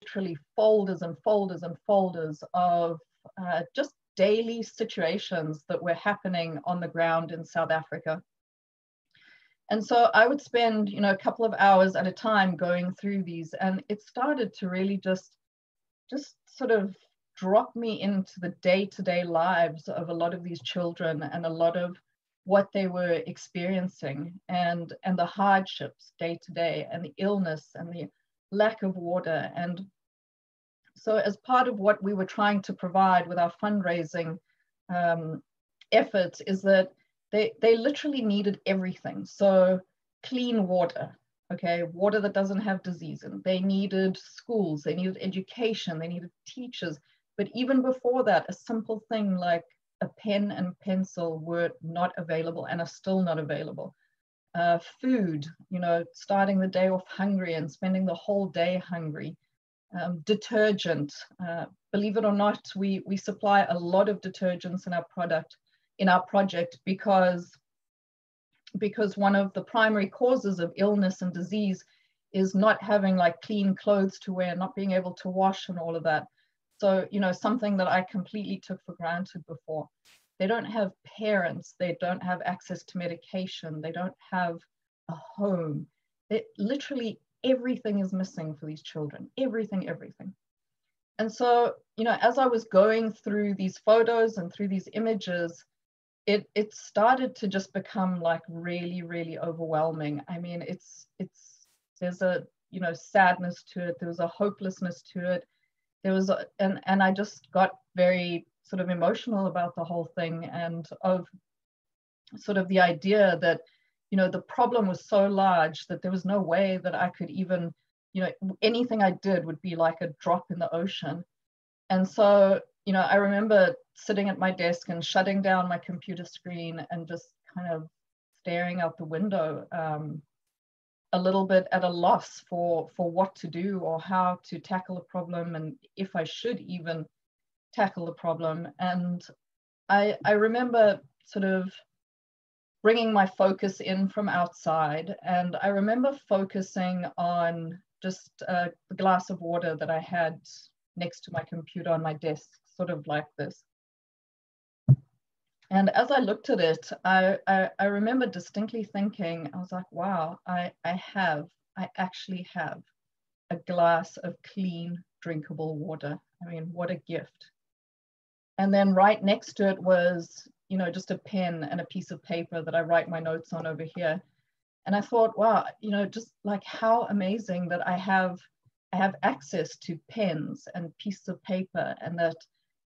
literally folders and folders and folders of just daily situations that were happening on the ground in South Africa. And so I would spend, you know, a couple of hours at a time going through these, and it started to really just sort of drop me into the day-to-day lives of a lot of these children and a lot of what they were experiencing, and the hardships day to day, and the illness and the lack of water. And so as part of what we were trying to provide with our fundraising efforts is that they literally needed everything. So clean water, okay, water that doesn't have disease in it. They needed schools, they needed education, they needed teachers. But even before that, a simple thing like a pen and pencil were not available and are still not available. Food, you know, starting the day off hungry and spending the whole day hungry. Detergent, believe it or not, we supply a lot of detergents in our project because one of the primary causes of illness and disease is not having like clean clothes to wear, not being able to wash and all of that. So, you know, something that I completely took for granted before. They don't have parents, they don't have access to medication, they don't have a home. Literally everything is missing for these children, everything. And so, you know, as I was going through these photos and through these images, it started to just become like really, really overwhelming. I mean, there's a, you know, sadness to it, there was a hopelessness to it. There was, and I just got very sort of emotional about the whole thing, and of sort of the idea that, you know, the problem was so large that there was no way that I could even, you know, anything I did would be like a drop in the ocean. And so, you know, I remember sitting at my desk and shutting down my computer screen and just kind of staring out the window, a little bit at a loss for what to do or how to tackle a problem, and if I should even tackle the problem. And I remember sort of bringing my focus in from outside, and I remember focusing on just the glass of water that I had next to my computer on my desk, sort of like this. And as I looked at it, I remember distinctly thinking, I was like, wow, I actually have a glass of clean, drinkable water. I mean, what a gift. And then right next to it was, you know, just a pen and a piece of paper that I write my notes on over here. And I thought, wow, you know, just like how amazing that I have access to pens and pieces of paper, and that,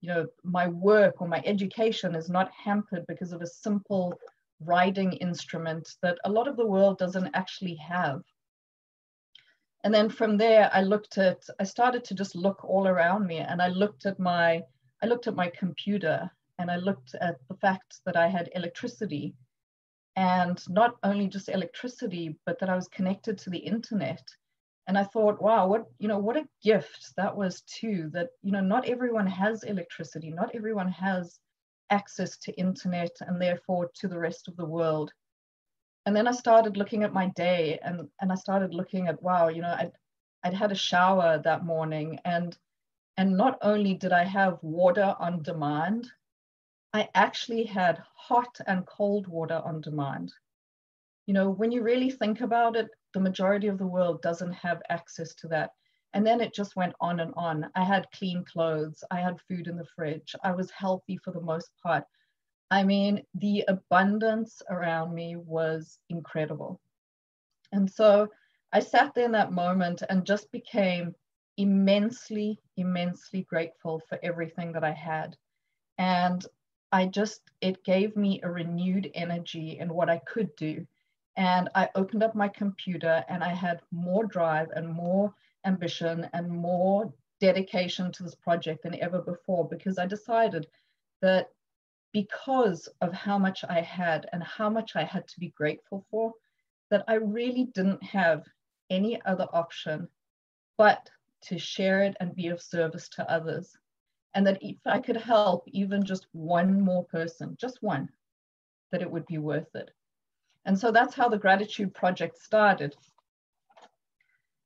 you know, my work or my education is not hampered because of a simple writing instrument that a lot of the world doesn't actually have. And then from there, I started to just look all around me, and I looked at my computer, and I looked at the fact that I had electricity, and not only just electricity, but that I was connected to the internet. And I thought, wow, what a gift that was too, that, you know, not everyone has electricity, not everyone has access to internet and therefore to the rest of the world. And then I started looking at my day, and I started looking at, wow, you know, I'd had a shower that morning, and not only did I have water on demand, I actually had hot and cold water on demand. You know, when you really think about it, the majority of the world doesn't have access to that. And then it just went on and on. I had clean clothes, I had food in the fridge, I was healthy for the most part. I mean, the abundance around me was incredible. And so I sat there in that moment and just became immensely, immensely grateful for everything that I had. And it gave me a renewed energy in what I could do. And I opened up my computer, and I had more drive and more ambition and more dedication to this project than ever before, because I decided that because of how much I had and how much I had to be grateful for, that I really didn't have any other option but to share it and be of service to others. And that if I could help even just one more person, just one, that it would be worth it. And so that's how the Gratitude Project started.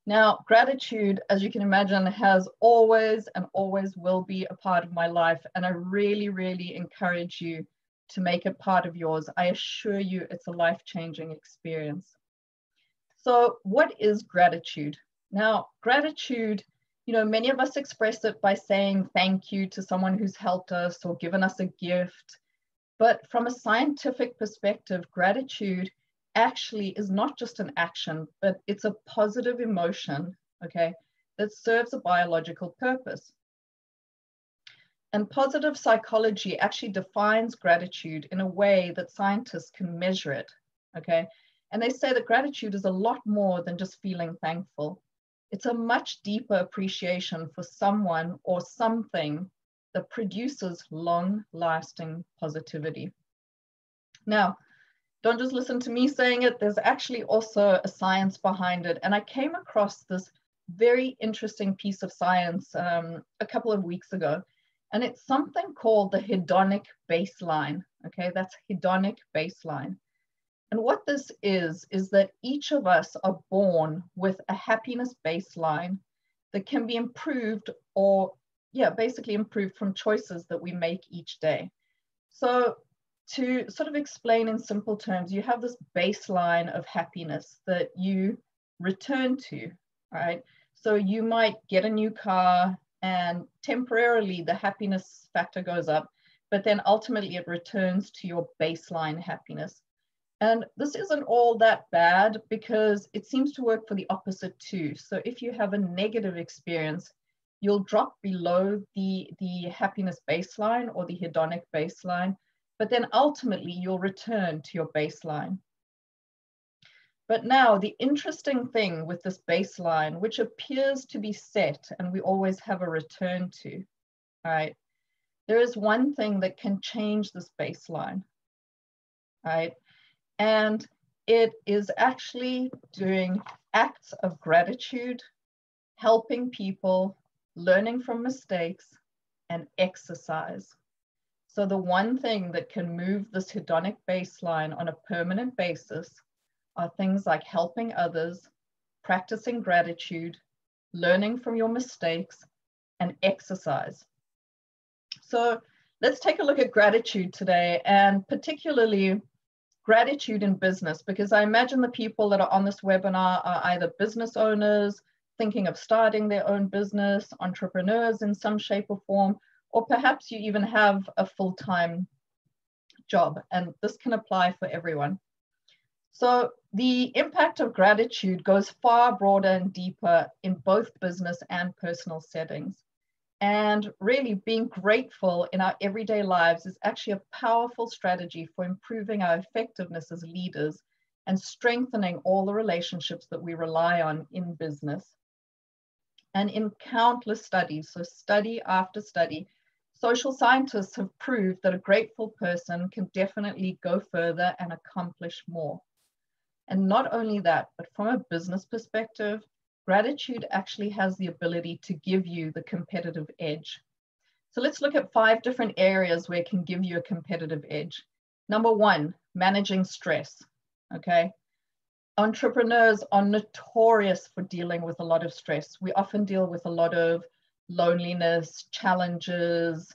Now, gratitude, as you can imagine, has always and always will be a part of my life. And I really, really encourage you to make it part of yours. I assure you it's a life-changing experience. So what is gratitude? Now, gratitude, you know, many of us express it by saying thank you to someone who's helped us or given us a gift. But from a scientific perspective, gratitude actually is not just an action, but it's a positive emotion, okay, that serves a biological purpose. And positive psychology actually defines gratitude in a way that scientists can measure it, okay? And they say that gratitude is a lot more than just feeling thankful. It's a much deeper appreciation for someone or something that produces long-lasting positivity. Now, don't just listen to me saying it, there's actually also a science behind it. And I came across this very interesting piece of science a couple of weeks ago. And it's something called the Hedonic Baseline, okay? That's Hedonic Baseline. And what this is that each of us are born with a happiness baseline that can be improved or, basically improved from choices that we make each day. So to sort of explain in simple terms, you have this baseline of happiness that you return to, right? So you might get a new car and temporarily the happiness factor goes up, but then ultimately it returns to your baseline happiness. And this isn't all that bad because it seems to work for the opposite too. So if you have a negative experience, you'll drop below the happiness baseline or the hedonic baseline, but then ultimately you'll return to your baseline. But now the interesting thing with this baseline, which appears to be set and we always have a return to, right? There is one thing that can change this baseline, right? And it is actually doing acts of gratitude, helping people, learning from mistakes, and exercise. So the one thing that can move this hedonic baseline on a permanent basis are things like helping others, practicing gratitude, learning from your mistakes, and exercise. So let's take a look at gratitude today, and particularly gratitude in business, because I imagine the people that are on this webinar are either business owners, thinking of starting their own business, entrepreneurs in some shape or form, or perhaps you even have a full-time job, and this can apply for everyone. So the impact of gratitude goes far broader and deeper in both business and personal settings. And really being grateful in our everyday lives is actually a powerful strategy for improving our effectiveness as leaders and strengthening all the relationships that we rely on in business. And in countless studies, so study after study, social scientists have proved that a grateful person can definitely go further and accomplish more. And not only that, but from a business perspective, gratitude actually has the ability to give you the competitive edge. So let's look at 5 different areas where it can give you a competitive edge. Number 1, managing stress, okay? Entrepreneurs are notorious for dealing with a lot of stress. We often deal with a lot of loneliness, challenges.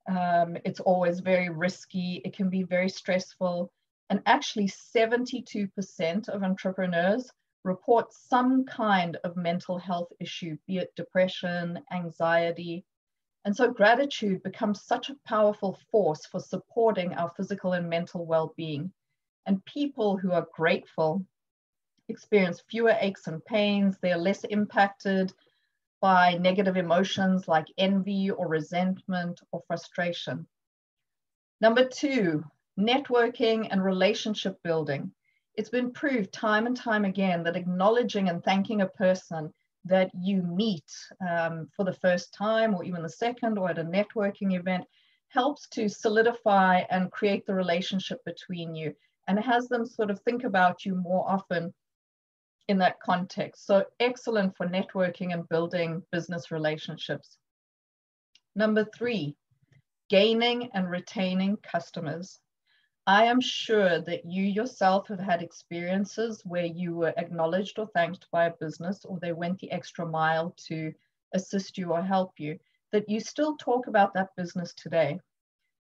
It's always very risky. It can be very stressful. And actually 72% of entrepreneurs report some kind of mental health issue, be it depression, anxiety. And so gratitude becomes such a powerful force for supporting our physical and mental well-being. And people who are grateful experience fewer aches and pains. They're less impacted by negative emotions like envy or resentment or frustration. Number 2, networking and relationship building. It's been proved time and time again that acknowledging and thanking a person that you meet for the first time or even the second or at a networking event helps to solidify and create the relationship between you and has them sort of think about you more often in that context. So excellent for networking and building business relationships. Number 3, gaining and retaining customers. I am sure that you yourself have had experiences where you were acknowledged or thanked by a business, or they went the extra mile to assist you or help you, that you still talk about that business today.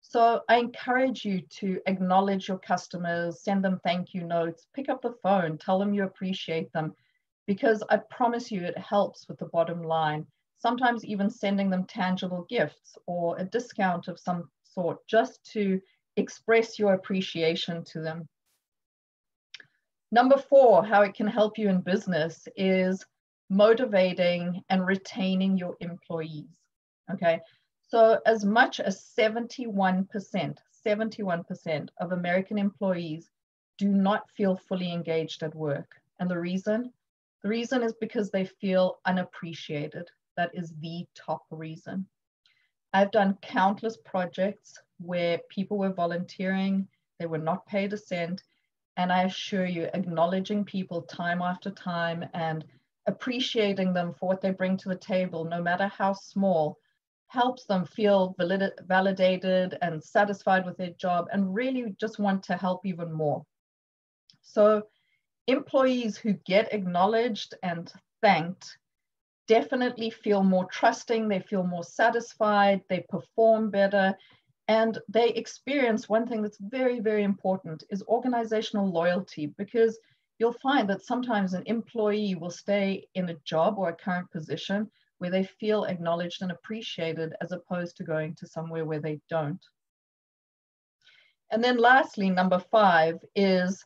So I encourage you to acknowledge your customers, send them thank you notes, pick up the phone, tell them you appreciate them, because I promise you it helps with the bottom line. Sometimes even sending them tangible gifts or a discount of some sort, just to express your appreciation to them. Number 4, how it can help you in business is motivating and retaining your employees. Okay, so as much as 71% of American employees do not feel fully engaged at work. And the reason is because they feel unappreciated. That is the top reason. I've done countless projects where people were volunteering, they were not paid a cent, and I assure you, acknowledging people time after time and appreciating them for what they bring to the table, no matter how small, helps them feel validated and satisfied with their job and really just want to help even more. So employees who get acknowledged and thanked definitely feel more trusting, they feel more satisfied, they perform better, and they experience one thing that's very, very important is organizational loyalty, because you'll find that sometimes an employee will stay in a job or a current position where they feel acknowledged and appreciated, as opposed to going to somewhere where they don't. And then lastly, number 5 is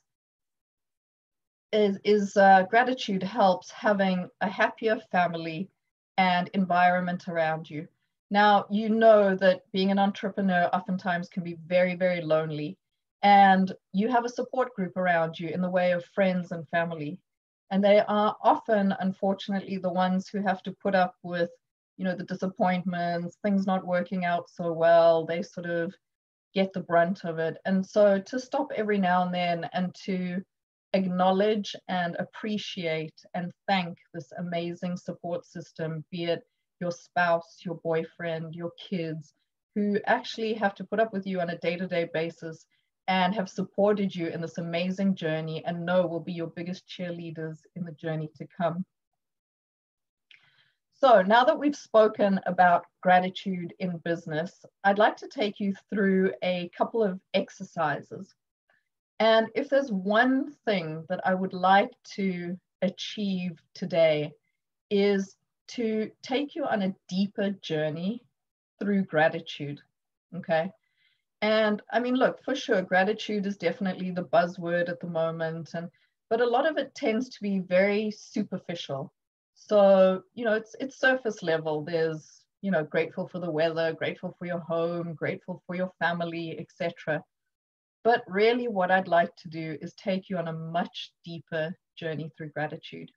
gratitude helps having a happier family and environment around you. Now, you know that being an entrepreneur oftentimes can be very, very lonely, and you have a support group around you in the way of friends and family. And they are often, unfortunately, the ones who have to put up with, the disappointments, things not working out so well. They sort of get the brunt of it. And so to stop every now and then and to acknowledge and appreciate and thank this amazing support system, be it your spouse, your boyfriend, your kids, who actually have to put up with you on a day-to-day basis and have supported you in this amazing journey, and know will be your biggest cheerleaders in the journey to come. So now that we've spoken about gratitude in business, I'd like to take you through a couple of exercises. And if there's one thing that I would like to achieve today, is to take you on a deeper journey through gratitude, okay? And I mean, look, for sure, gratitude is definitely the buzzword at the moment, but a lot of it tends to be very superficial. So, it's surface level. There's, grateful for the weather, grateful for your home, grateful for your family, etc. But really what I'd like to do is take you on a much deeper journey through gratitude.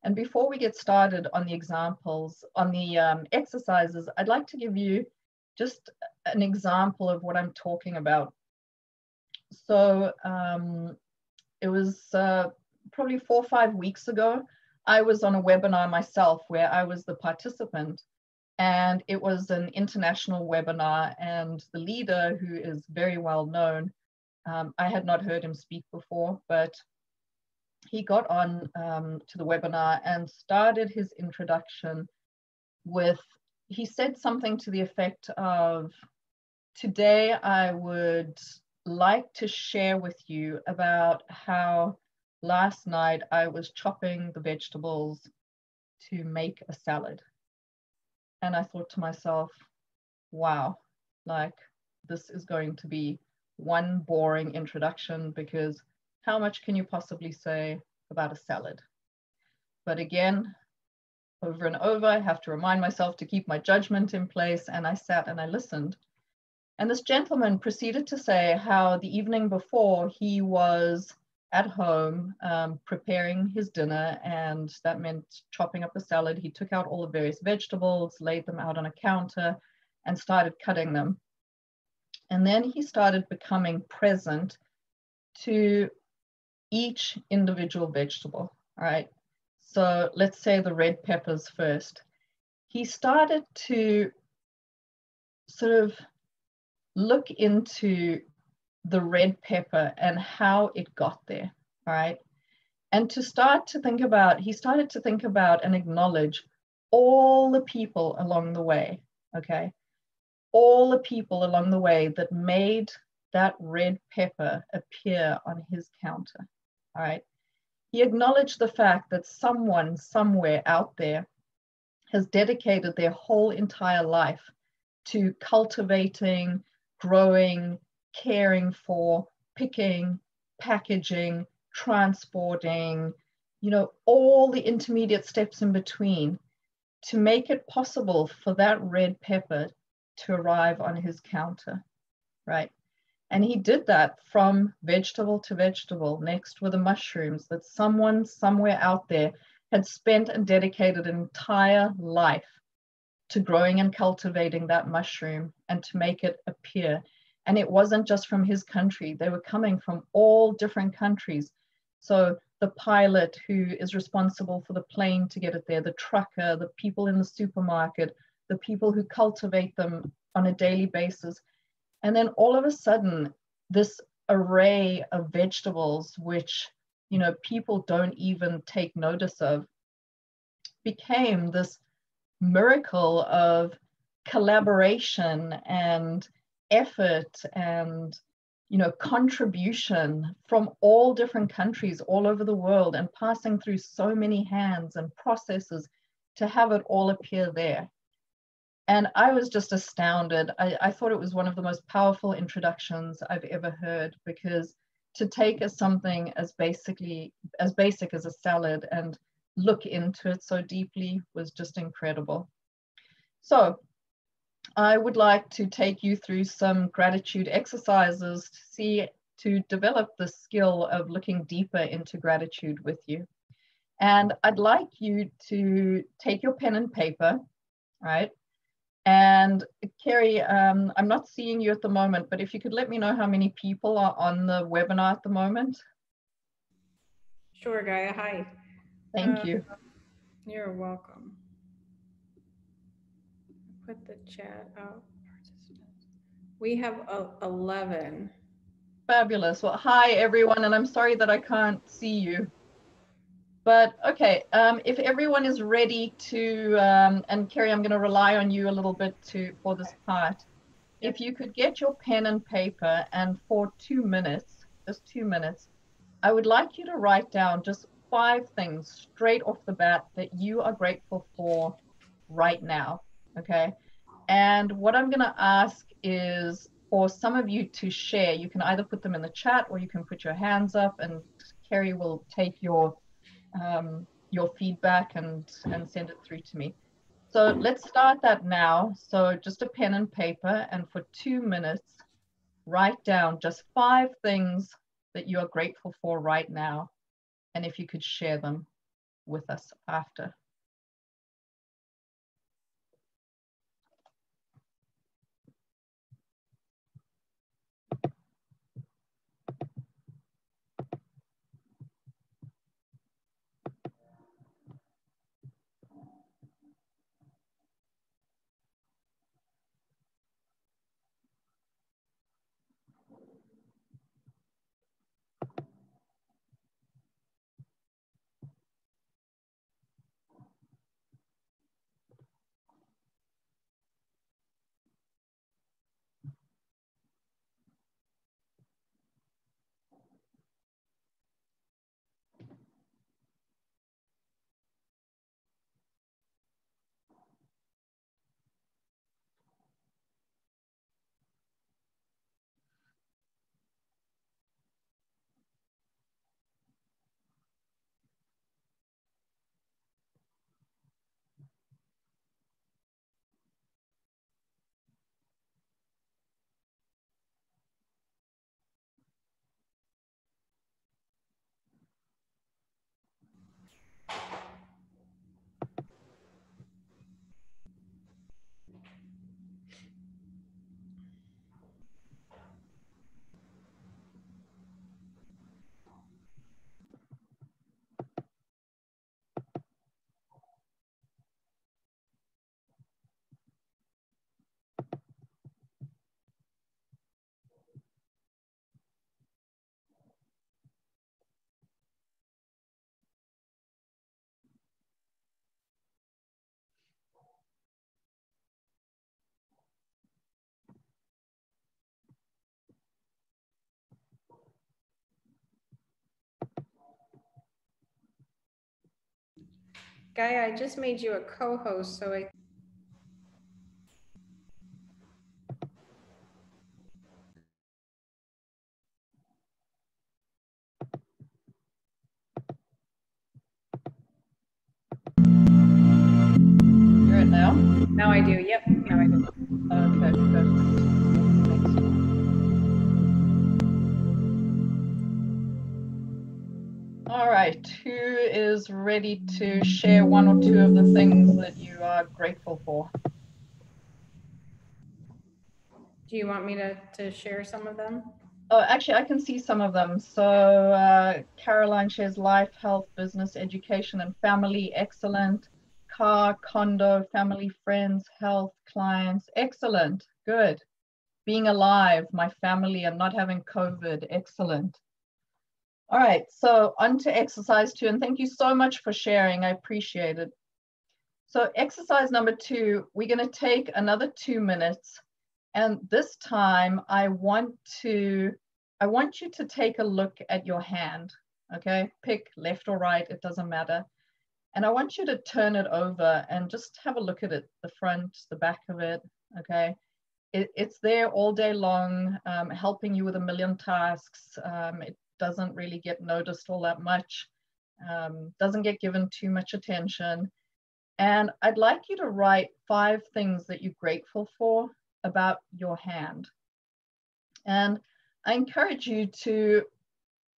And before we get started on the examples, on the exercises, I'd like to give you just an example of what I'm talking about. So it was probably 4 or 5 weeks ago, I was on a webinar myself where I was the participant, and it was an international webinar, and the leader, who is very well known, I had not heard him speak before, but he got on to the webinar and started his introduction with, he said something to the effect of, today I would like to share with you about how last night I was chopping the vegetables to make a salad. And I thought to myself, wow, like this is going to be one boring introduction, because how much can you possibly say about a salad? But again, over and over, I have to remind myself to keep my judgment in place. And I sat and I listened. And this gentleman proceeded to say how the evening before he was at home preparing his dinner, and that meant chopping up a salad. He took out all the various vegetables, laid them out on a counter, and started cutting them. And then he started becoming present to each individual vegetable, all right? So let's say the red peppers first. He started to sort of look into the red pepper and how it got there, all right? And he started to think about and acknowledge all the people along the way, okay? All the people along the way that made that red pepper appear on his counter, all right? He acknowledged the fact that someone somewhere out there has dedicated their whole entire life to cultivating, growing, caring for, picking, packaging, transporting, all the intermediate steps in between to make it possible for that red pepper to arrive on his counter, right? And he did that from vegetable to vegetable. Next were the mushrooms that someone somewhere out there had spent and dedicated an entire life to growing and cultivating that mushroom and to make it appear. And it wasn't just from his country. They were coming from all different countries. So the pilot who is responsible for the plane to get it there, the trucker, the people in the supermarket, the people who cultivate them on a daily basis. And then all of a sudden, this array of vegetables, which, people don't even take notice of, became this miracle of collaboration and effort and, contribution from all different countries all over the world and passing through so many hands and processes to have it all appear there. And I was just astounded. I thought it was one of the most powerful introductions I've ever heard, because to take something as basic as a salad and look into it so deeply was just incredible. So I would like to take you through some gratitude exercises to develop the skill of looking deeper into gratitude with you. And I'd like you to take your pen and paper, right? And Kerry, I'm not seeing you at the moment, but if you could let me know how many people are on the webinar at the moment. Sure, Gaia. Hi. Thank you. You're welcome. Put the chat out. We have 11. Fabulous. Well, hi everyone, and I'm sorry that I can't see you. But okay, if everyone is ready to, and Kerry, I'm going to rely on you a little bit for this part. Yep. If you could get your pen and paper, and for 2 minutes, just 2 minutes, I would like you to write down just 5 things straight off the bat that you are grateful for right now, okay? And what I'm going to ask is for some of you to share. You can either put them in the chat or you can put your hands up, and Kerry will take your feedback and send it through to me. So let's start that now. So just a pen and paper, and for 2 minutes, write down just 5 things that you are grateful for right now. And if you could share them with us after. Gaia, I just made you a co-host, so I. Hear it now? Now I do. Yep. Now I do. Okay, perfect. All right, who is ready to share one or two of the things that you are grateful for? Do you want me to share some of them? Oh, actually, I can see some of them. So Caroline shares life, health, business, education, and family. Excellent. Car, condo, family, friends, health, clients. Excellent. Good. Being alive, my family, and not having COVID. Excellent. All right, so on to exercise 2, and thank you so much for sharing. I appreciate it. So exercise number 2, we're going to take another 2 minutes, and this time I want you to take a look at your hand. Okay, pick left or right, it doesn't matter. And I want you to turn it over and just have a look at it, the front, the back of it. Okay, it's there all day long, helping you with a million tasks. It doesn't really get noticed all that much, doesn't get given too much attention. And I'd like you to write 5 things that you're grateful for about your hand. And I encourage you to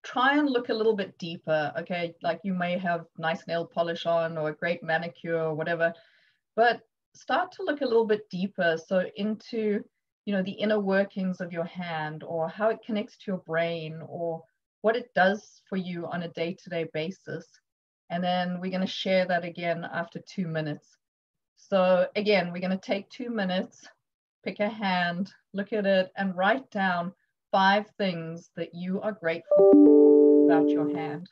try and look a little bit deeper. Okay, like you may have nice nail polish on or a great manicure or whatever, but start to look a little bit deeper, so into, you know, the inner workings of your hand, or how it connects to your brain, or what it does for you on a day-to-day basis. And then we're going to share that again after 2 minutes. So again, we're going to take 2 minutes, pick a hand, look at it, and write down 5 things that you are grateful for about your hand.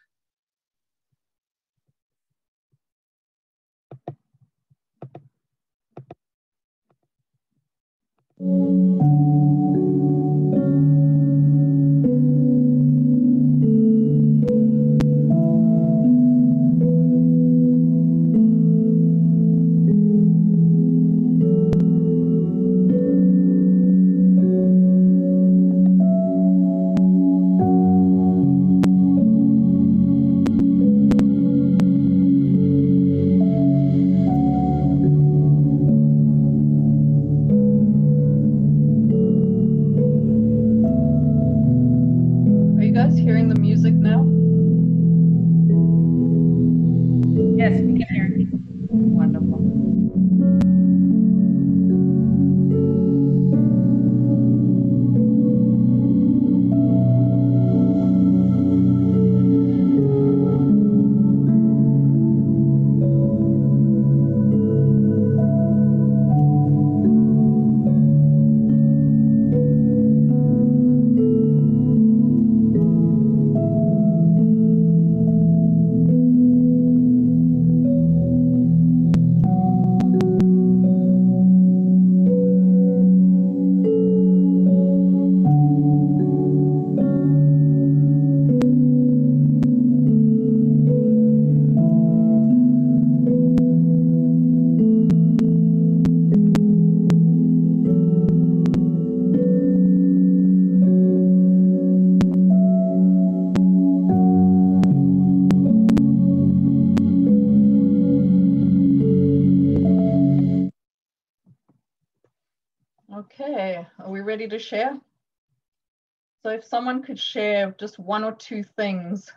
Okay, are we ready to share? So if someone could share just 1 or 2 things.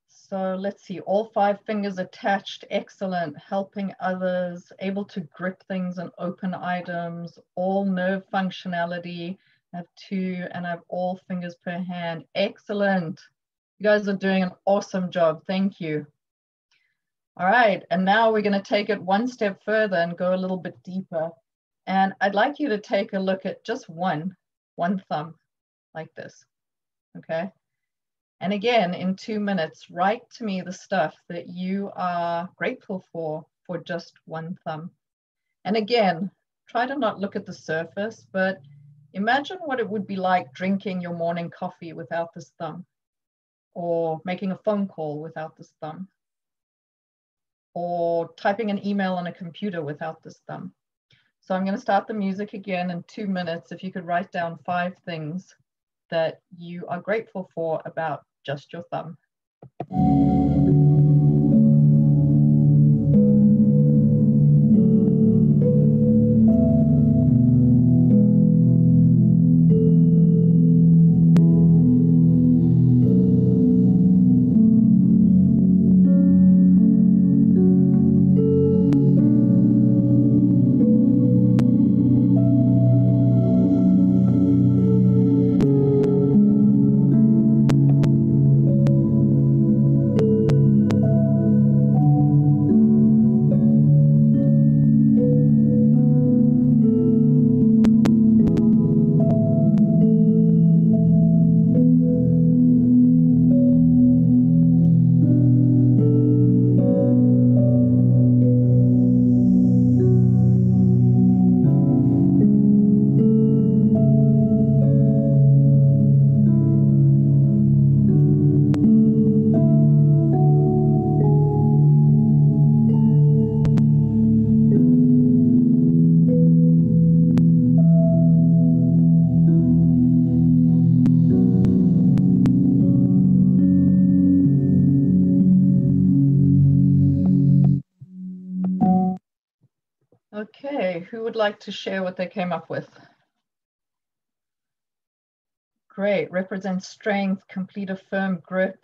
So let's see, all 5 fingers attached, excellent, helping others, able to grip things and open items, all nerve functionality, I have 2, and I have all fingers per hand, excellent. You guys are doing an awesome job, thank you. All right, and now we're going to take it 1 step further and go a little bit deeper. And I'd like you to take a look at just one thumb, like this, okay? And again, in 2 minutes, write to me the stuff that you are grateful for just 1 thumb. And again, try to not look at the surface, but imagine what it would be like drinking your morning coffee without this thumb, or making a phone call without this thumb. or typing an email on a computer without this thumb. So I'm going to start the music again in 2 minutes. If you could write down 5 things that you are grateful for about just your thumb. Okay, who would like to share what they came up with? Great, represents strength, complete a firm grip.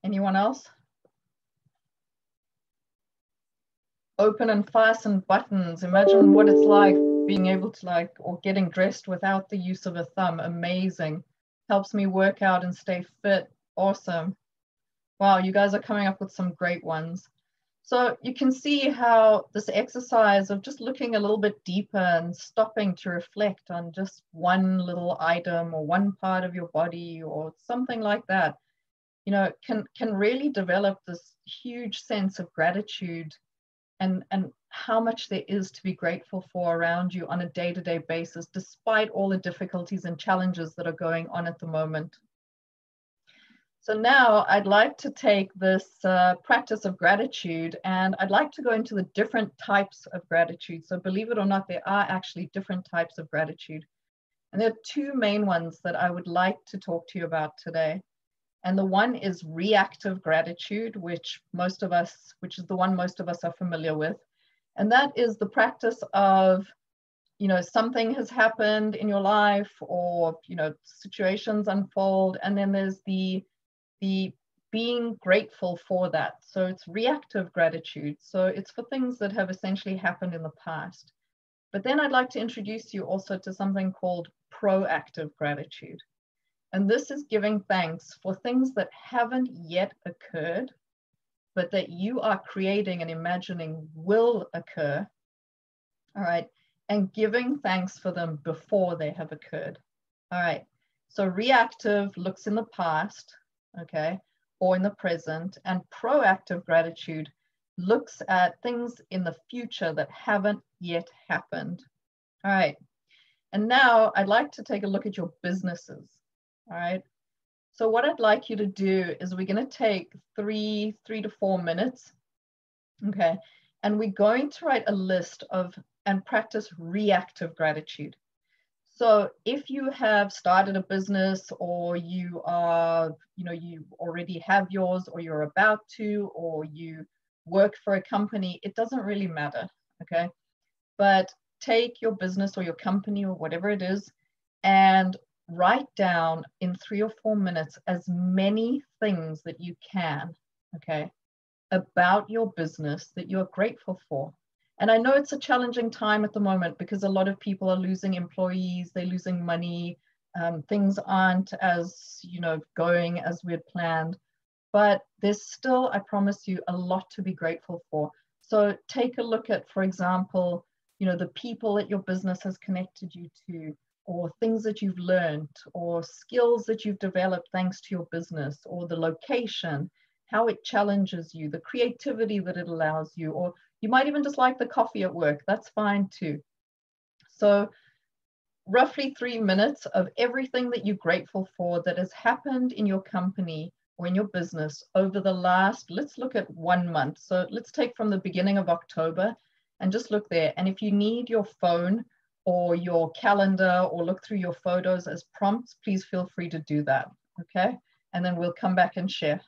Anyone else? Open and fasten buttons. Imagine what it's like being able to or getting dressed without the use of a thumb. Amazing. Helps me work out and stay fit. Awesome. Wow, you guys are coming up with some great ones. So you can see how this exercise of just looking a little bit deeper and stopping to reflect on just one little item or one part of your body or something like that, can really develop this huge sense of gratitude and how much there is to be grateful for around you on a day-to-day basis, despite all the difficulties and challenges that are going on at the moment. So now I'd like to take this practice of gratitude, and I'd like to go into the different types of gratitude. So believe it or not, there are actually different types of gratitude. And there are 2 main ones that I would like to talk to you about today. And the one is reactive gratitude, which is the one most of us are familiar with. And that is the practice of, something has happened in your life, or, situations unfold, and then there's the being grateful for that. So it's reactive gratitude. So it's for things that have essentially happened in the past. But then I'd like to introduce you also to something called proactive gratitude. And this is giving thanks for things that haven't yet occurred, but that you are creating and imagining will occur. All right. And giving thanks for them before they have occurred. All right. So reactive looks in the past, okay, or in the present, and proactive gratitude looks at things in the future that haven't yet happened. All right. And now I'd like to take a look at your businesses. All right. So what I'd like you to do is we're going to take 3 to 4 minutes. Okay. And we're going to write a list of and practice reactive gratitude. So if you have started a business, or you are, you already have yours, or you're about to, or you work for a company, it doesn't really matter. Okay. But take your business or your company or whatever it is and write down in 3 or 4 minutes as many things that you can, okay, about your business that you're grateful for. And I know it's a challenging time at the moment because a lot of people are losing employees, they're losing money, things aren't as, going as we had planned. But there's still, I promise you, a lot to be grateful for. So take a look at, for example, the people that your business has connected you to, or things that you've learned, or skills that you've developed thanks to your business, or the location, how it challenges you, the creativity that it allows you, or you might even just like the coffee at work. That's fine too. So roughly 3 minutes of everything that you're grateful for that has happened in your company or in your business over the last, let's look at 1 month. So let's take from the beginning of October and just look there. And if you need your phone or your calendar or look through your photos as prompts, please feel free to do that, okay? And then we'll come back and share.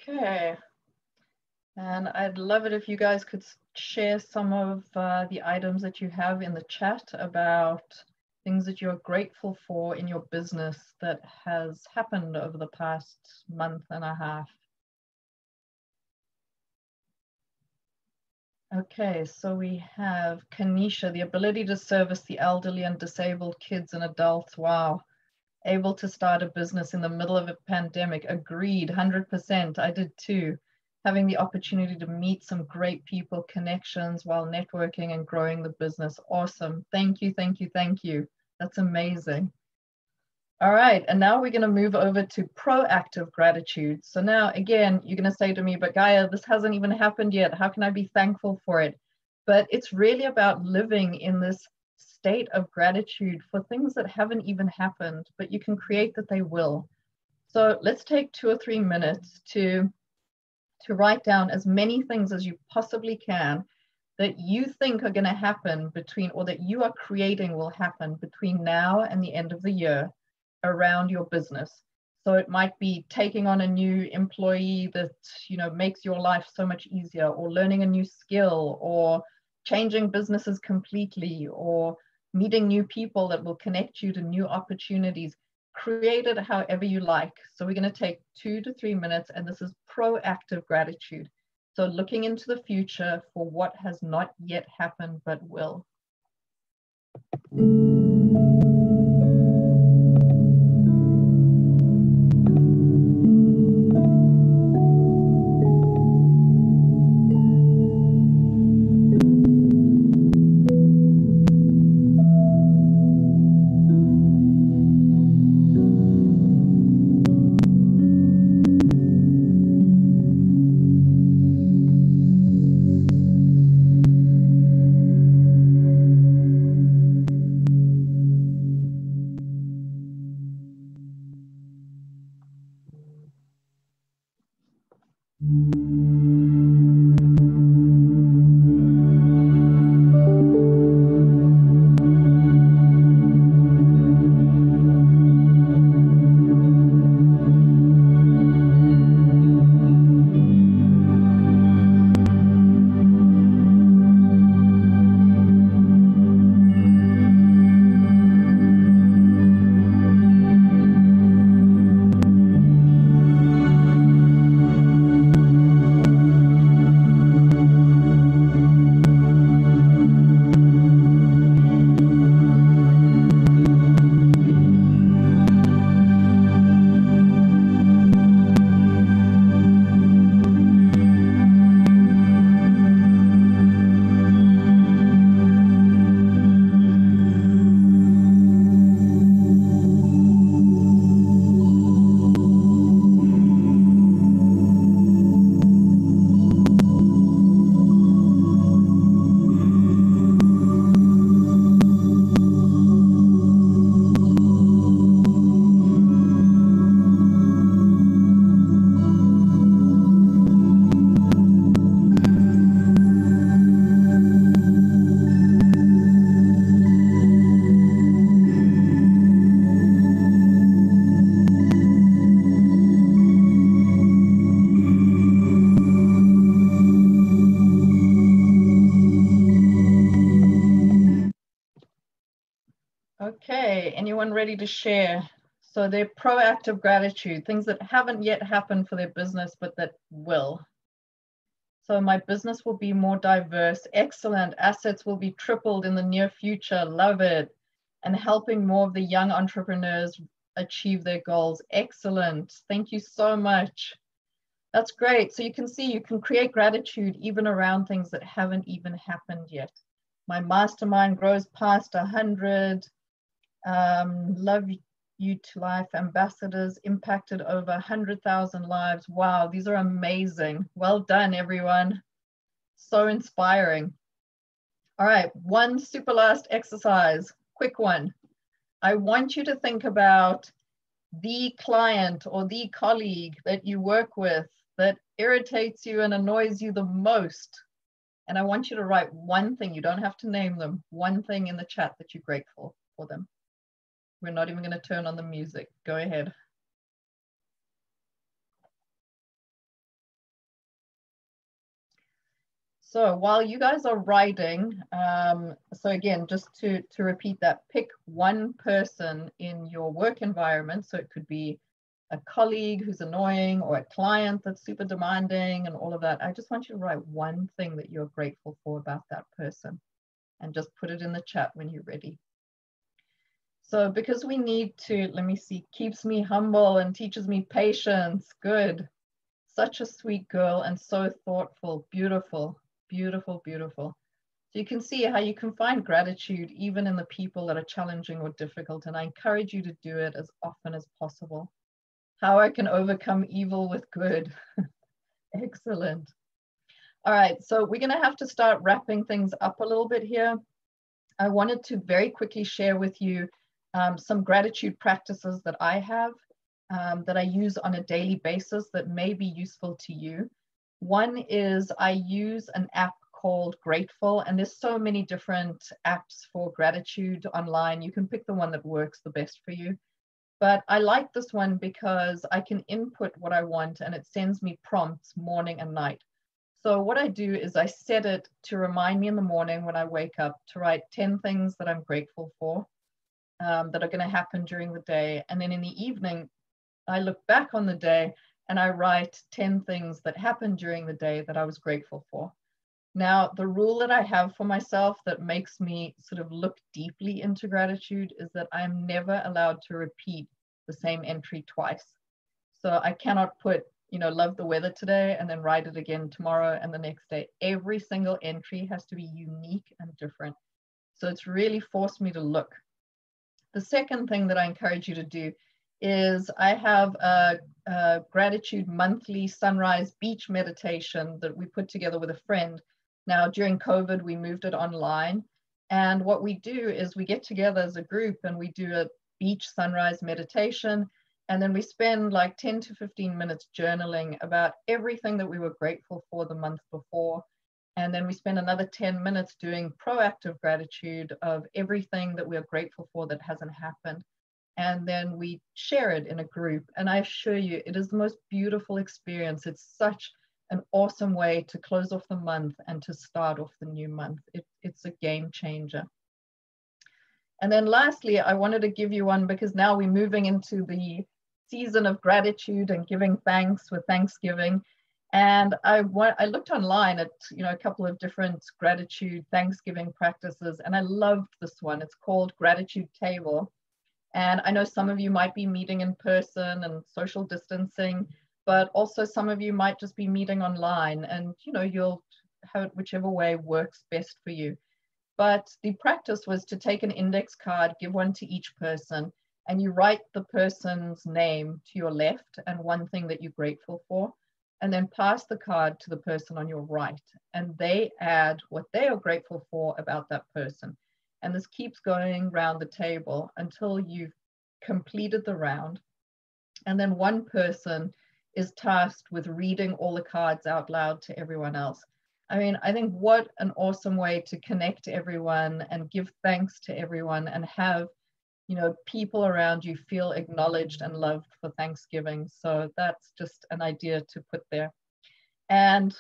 Okay, and I'd love it if you guys could share some of the items that you have in the chat about things that you're grateful for in your business that has happened over the past month and a half. Okay, so we have Kanisha, the ability to service the elderly and disabled kids and adults. Wow. Able to start a business in the middle of a pandemic. Agreed, 100%. I did too. Having the opportunity to meet some great people, connections while networking and growing the business. Awesome. Thank you, thank you, thank you. That's amazing. All right, and now we're going to move over to proactive gratitude. So now, again, you're going to say to me, but Gaia, this hasn't even happened yet. How can I be thankful for it? But it's really about living in this state of gratitude for things that haven't even happened, but you can create that they will. So let's take 2 or 3 minutes to write down as many things as you possibly can that you think are going to happen between, or that you are creating will happen between now and the end of the year around your business. So it might be taking on a new employee that, you know, makes your life so much easier, or learning a new skill, or changing businesses completely, or meeting new people that will connect you to new opportunities. Create it however you like. So we're going to take 2 to 3 minutes, and this is proactive gratitude. So looking into the future for what has not yet happened but will. Okay, anyone ready to share? So they're proactive gratitude, things that haven't yet happened for their business, but that will. So my business will be more diverse. Excellent. Assets will be tripled in the near future. Love it. And helping more of the young entrepreneurs achieve their goals. Excellent. Thank you so much. That's great. So you can see you can create gratitude even around things that haven't even happened yet. My mastermind grows past 100. Love you to life ambassadors impacted over 100,000 lives. Wow, these are amazing. Well done, everyone. So inspiring. All right, one super last exercise, quick one. I want you to think about the client or the colleague that you work with that irritates you and annoys you the most. And I want you to write one thing, you don't have to name them, one thing in the chat that you're grateful for them. We're not even going to turn on the music. Go ahead. So while you guys are writing, so again, just to repeat that, pick one person in your work environment. So it could be a colleague who's annoying or a client that's super demanding and all of that. I just want you to write one thing that you're grateful for about that person and just put it in the chat when you're ready. So because we need to, let me see, keeps me humble and teaches me patience. Good. Such a sweet girl and so thoughtful. Beautiful, beautiful, beautiful. So you can see how you can find gratitude even in the people that are challenging or difficult. And I encourage you to do it as often as possible. How I can overcome evil with good. Excellent. All right, so we're going to have to start wrapping things up a little bit here. I wanted to very quickly share with you some gratitude practices that I have that I use on a daily basis that may be useful to you. One is I use an app called Grateful, and there's so many different apps for gratitude online. You can pick the one that works the best for you. But I like this one because I can input what I want and it sends me prompts morning and night. So what I do is I set it to remind me in the morning when I wake up to write 10 things that I'm grateful for that are going to happen during the day. And then in the evening, I look back on the day and I write 10 things that happened during the day that I was grateful for. Now, the rule that I have for myself that makes me sort of look deeply into gratitude is that I'm never allowed to repeat the same entry twice. So I cannot put, you know, love the weather today and then write it again tomorrow and the next day. Every single entry has to be unique and different. So it's really forced me to look. The second thing that I encourage you to do is I have a gratitude monthly sunrise beach meditation that we put together with a friend. Now, during COVID, we moved it online. And what we do is we get together as a group and we do a beach sunrise meditation. And then we spend like 10 to 15 minutes journaling about everything that we were grateful for the month before. And then we spend another 10 minutes doing proactive gratitude of everything that we are grateful for that hasn't happened. And then we share it in a group. And I assure you, it is the most beautiful experience. It's such an awesome way to close off the month and to start off the new month. It's a game changer. And then lastly, I wanted to give you one because now we're moving into the season of gratitude and giving thanks with Thanksgiving. And I looked online at a couple of different gratitude Thanksgiving practices, and I loved this one. It's called Gratitude Table. And I know some of you might be meeting in person and social distancing, but also some of you might just be meeting online, and you'll have it whichever way works best for you. But the practice was to take an index card, give one to each person, and you write the person's name to your left and one thing that you're grateful for, and then pass the card to the person on your right, and they add what they are grateful for about that person. And this keeps going around the table until you've completed the round. And then one person is tasked with reading all the cards out loud to everyone else. I mean, I think what an awesome way to connect to everyone and give thanks to everyone and have people around you feel acknowledged and loved for Thanksgiving. So that's just an idea to put there. And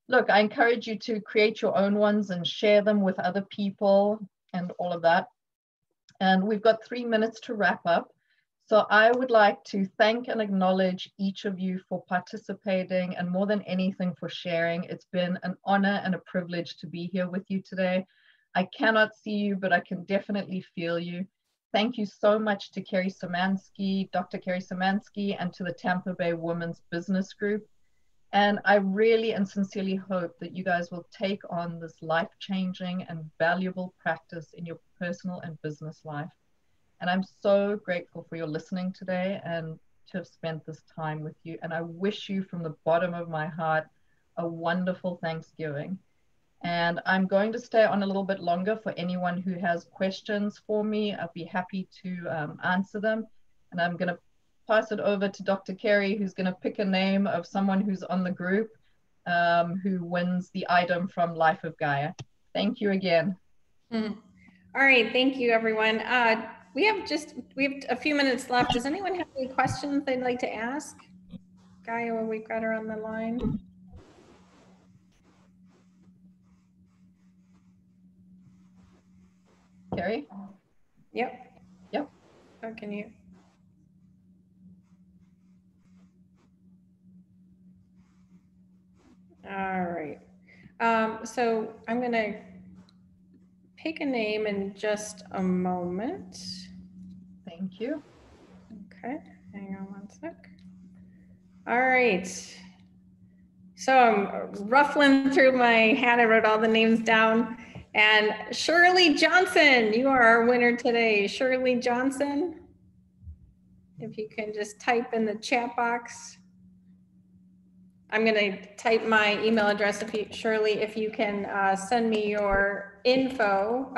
look, I encourage you to create your own ones and share them with other people and all of that. And we've got 3 minutes to wrap up. So I would like to thank and acknowledge each of you for participating, and more than anything for sharing. It's been an honor and a privilege to be here with you today. I cannot see you, but I can definitely feel you. Thank you so much to Kerry Szymanski, Dr. Kerry Szymanski, and to the Tampa Bay Women's Business Group. And I really and sincerely hope that you guys will take on this life-changing and valuable practice in your personal and business life. And I'm so grateful for your listening today and to have spent this time with you. And I wish you from the bottom of my heart a wonderful Thanksgiving. And I'm going to stay on a little bit longer for anyone who has questions for me. I'll be happy to answer them. And I'm going to pass it over to Dr. Kerry, who's going to pick a name of someone who's on the group who wins the item from Life of Gaia. Thank you again. All right, thank you, everyone. We have a few minutes left. Does anyone have any questions they'd like to ask Gaia? We've got her on the line. Kerry? Yep. Yep. Oh, can you? All right. So I'm going to pick a name in just a moment. Thank you. Okay, hang on one sec. All right. So I'm ruffling through my hat. I wrote all the names down. And Shirley Johnson, you are our winner today. Shirley Johnson, if you can just type in the chat box. I'm going to type my email address. Shirley, if you can send me your info.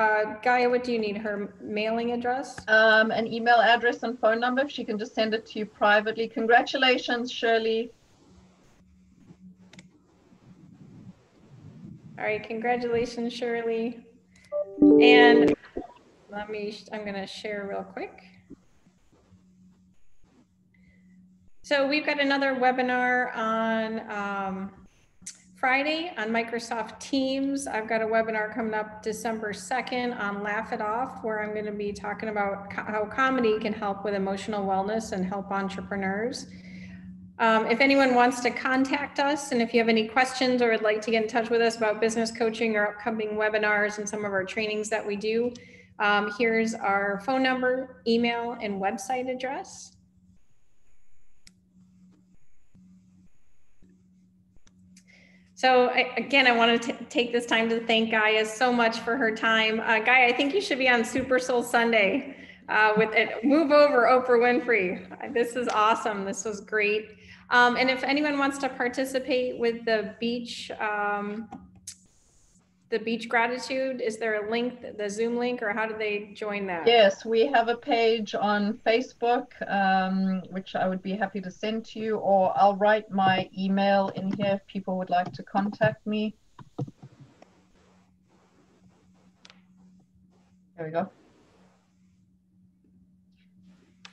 Gaia, what do you need? Her mailing address? An email address and phone number. If she can just send it to you privately. Congratulations, Shirley. All right, congratulations, Shirley. And I'm going to share real quick. So we've got another webinar on Friday on Microsoft Teams. I've got a webinar coming up December 2nd on Laugh It Off, where I'm going to be talking about how comedy can help with emotional wellness and help entrepreneurs. If anyone wants to contact us, and if you have any questions or would like to get in touch with us about business coaching or upcoming webinars and some of our trainings that we do, here's our phone number, email, and website address. So again, I wanted to take this time to thank Gaia so much for her time. Gaia, I think you should be on Super Soul Sunday with it. Move over, Oprah Winfrey. This is awesome. This was great. And if anyone wants to participate with the beach the beach gratitude? Is there a link, the Zoom link, or how do they join that? Yes, we have a page on Facebook, which I would be happy to send to you, or I'll write my email in here if people would like to contact me. There we go.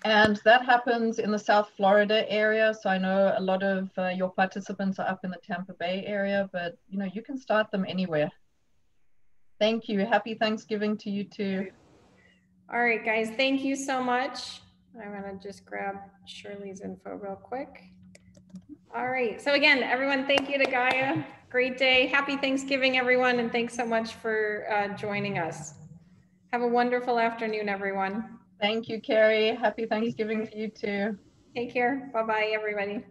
And that happens in the South Florida area. So I know a lot of your participants are up in the Tampa Bay area, but you know, you can start them anywhere. Thank you. Happy Thanksgiving to you too. All right, guys, thank you so much. I'm gonna just grab Shirley's info real quick. All right, so again, everyone, thank you to Gaia. Great day. Happy Thanksgiving, everyone, and thanks so much for joining us. Have a wonderful afternoon, everyone. Thank you, Kerry. Happy Thanksgiving to you too. Take care. Bye-bye, everybody.